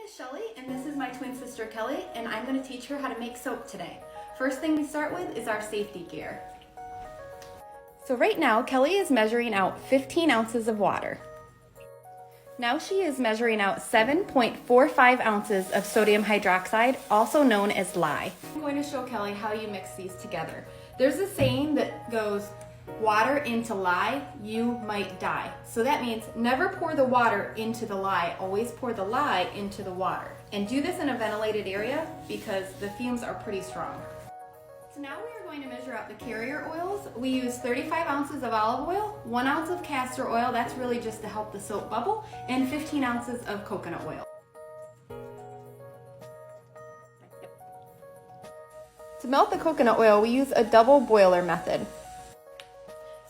is Shelly, and this is my twin sister Kelly, and I'm going to teach her how to make soap today. First thing we start with is our safety gear. So right now, Kelly is measuring out 15 ounces of water. Now she is measuring out 7.45 ounces of sodium hydroxide, also known as lye. I'm going to show Kelly how you mix these together. There's a saying that goes, water into lye, you might die. So that means never pour the water into the lye, always pour the lye into the water. And do this in a ventilated area because the fumes are pretty strong. So now we are going to measure out the carrier oils. We use 35 ounces of olive oil, 1 ounce of castor oil, that's really just to help the soap bubble, and 15 ounces of coconut oil. To melt the coconut oil, we use a double boiler method.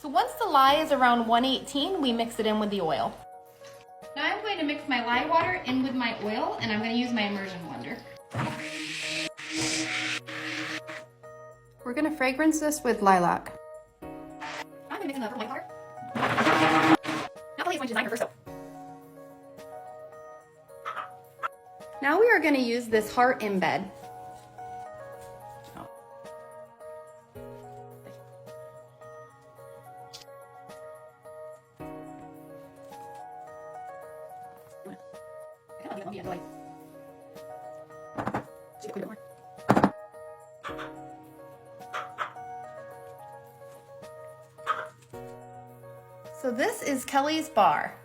So once the lye is around 118, we mix it in with the oil. Now I'm going to mix my lye water in with my oil, and I'm going to use my immersion blender. We're going to fragrance this with lilac. I'm going to mix in the white water. Now Kelly is going to design her first soap. Now we are going to use this heart embed. So this is Kelly's bar.